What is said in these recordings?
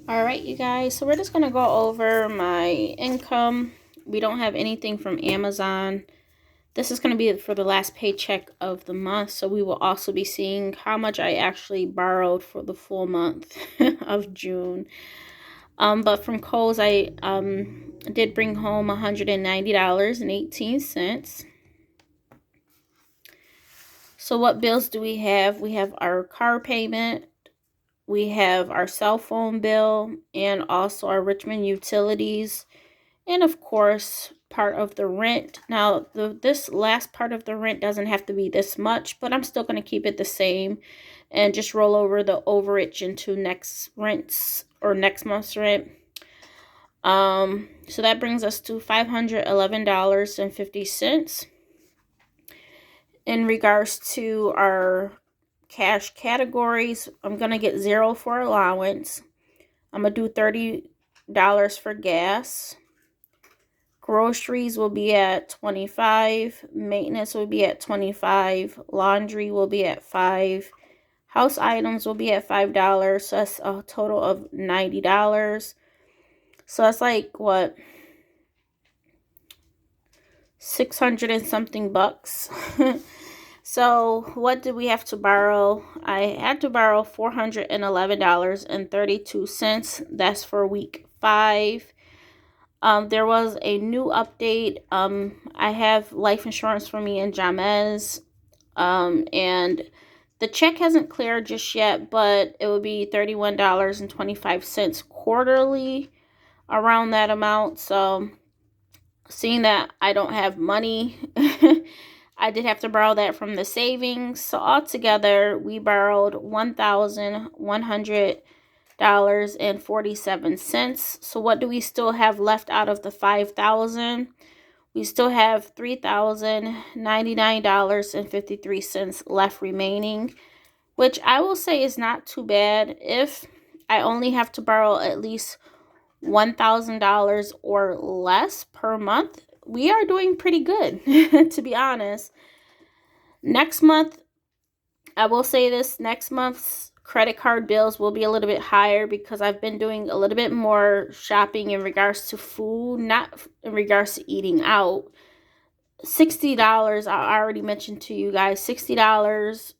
All right, you guys, so we're just going to go over my income. We don't have anything from Amazon. This is going to be for the last paycheck of the month, so we will also be seeing how much I actually borrowed for the full month of June. But from Kohl's, I did bring home $190.18. So what bills do we have? We have our car payment, we have our cell phone bill, and also our Richmond utilities, and of course part of the rent. Now this last part of the rent doesn't have to be this much, but I'm still going to keep it the same and just roll over the overage into next rents or next month's rent. So that brings us to $511.50. In regards to our cash categories, I'm going to get 0 for allowance. I'm going to do $30 for gas. Groceries will be at $25. Maintenance will be at $25. Laundry will be at $5. House items will be at $5. So that's a total of $90. So that's like what, 600 and something bucks. So what did we have to borrow? I had to borrow $411.32. That's for week 5. There was a new update. I have life insurance for me and Jamez. And the check hasn't cleared just yet, but it would be $31.25 quarterly, around that amount. So seeing that I don't have money, I did have to borrow that from the savings. So altogether, we borrowed $1,100.47. So what do we still have left out of the $5,000? We still have $3,099.53 left remaining, which I will say is not too bad. If I only have to borrow at least $1,000 or less per month, we are doing pretty good, to be honest. Next month, I will say this, next month's credit card bills will be a little bit higher because I've been doing a little bit more shopping in regards to food, not in regards to eating out. $60, I already mentioned to you guys, $60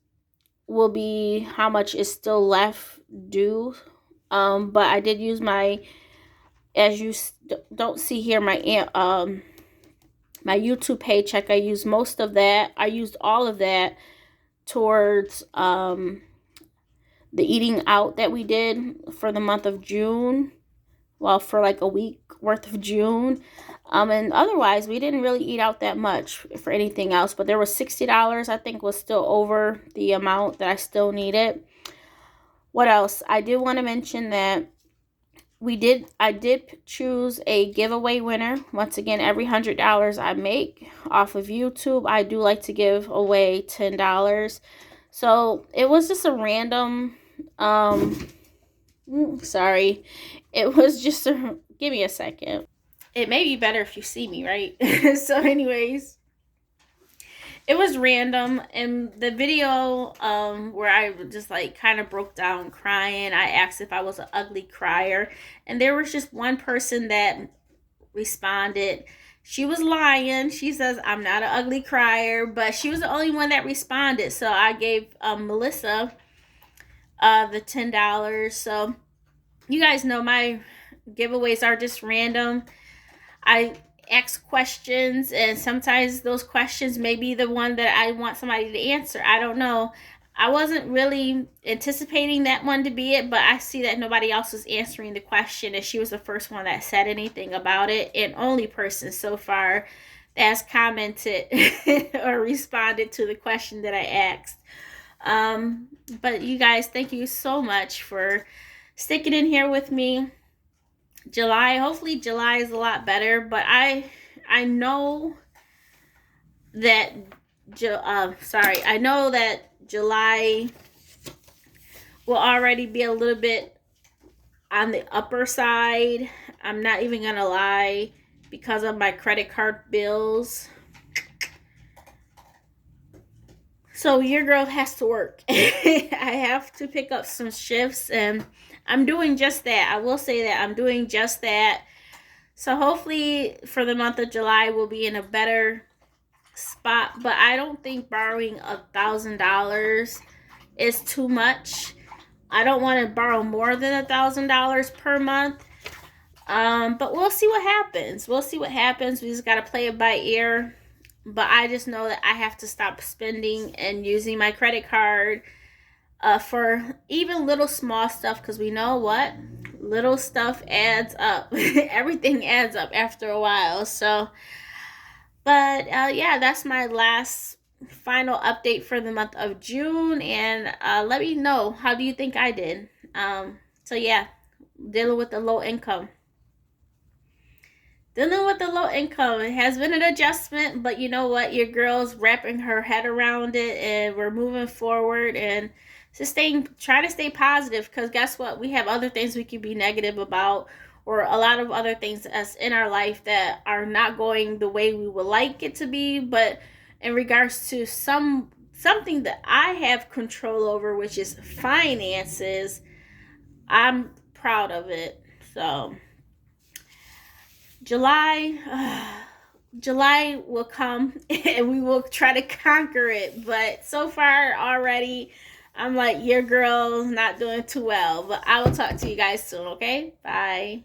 will be how much is still left due. But I did use my, as you don't see here, my YouTube paycheck. I used most of that. I used all of that towards the eating out that we did for the month of June. Well, for like a week worth of June. And otherwise, we didn't really eat out that much for anything else. But there was $60, I think, was still over the amount that I still needed. What else? I did want to mention that I did choose a giveaway winner. Once again, every $100 I make off of YouTube, I do like to give away $10. So it was just a random, sorry, it was just a, give me a second. It may be better if you see me, right? So anyways, it was random. In the video where I just like kind of broke down crying, I asked if I was an ugly crier, and there was just one person that responded. She was lying. She says I'm not an ugly crier, but she was the only one that responded. So I gave Melissa the $10. So you guys know my giveaways are just random. I ask questions, and sometimes those questions may be the one that I want somebody to answer. I don't know. I wasn't really anticipating that one to be it, but I see that nobody else was answering the question, and she was the first one that said anything about it, and only person so far that has commented or responded to the question that I asked. But you guys, thank you so much for sticking in here with me. Hopefully July is a lot better, but I know that I know that July will already be a little bit on the upper side. I'm not even gonna lie, because of my credit card bills. So your girl has to work. I have to pick up some shifts, and I'm doing just that. I will say that I'm doing just that. So hopefully for the month of July, we'll be in a better spot. But I don't think borrowing $1,000 is too much. I don't want to borrow more than $1,000 per month. But we'll see what happens. We'll see what happens. We just got to play it by ear. But I just know that I have to stop spending and using my credit card for even little small stuff, because we know what? Little stuff adds up. Everything adds up after a while. So, but yeah, that's my last final update for the month of June. And let me know, how do you think I did? So yeah, dealing with the low income. Dealing with the low income, it has been an adjustment, but you know what? Your girl's wrapping her head around it, and we're moving forward and try to stay positive, because guess what? We have other things we could be negative about, or a lot of other things that's in our life that are not going the way we would like it to be. But in regards to something that I have control over, which is finances, I'm proud of it. So July will come and we will try to conquer it. But so far already, I'm like, your girl's not doing too well. But I will talk to you guys soon, okay? Bye.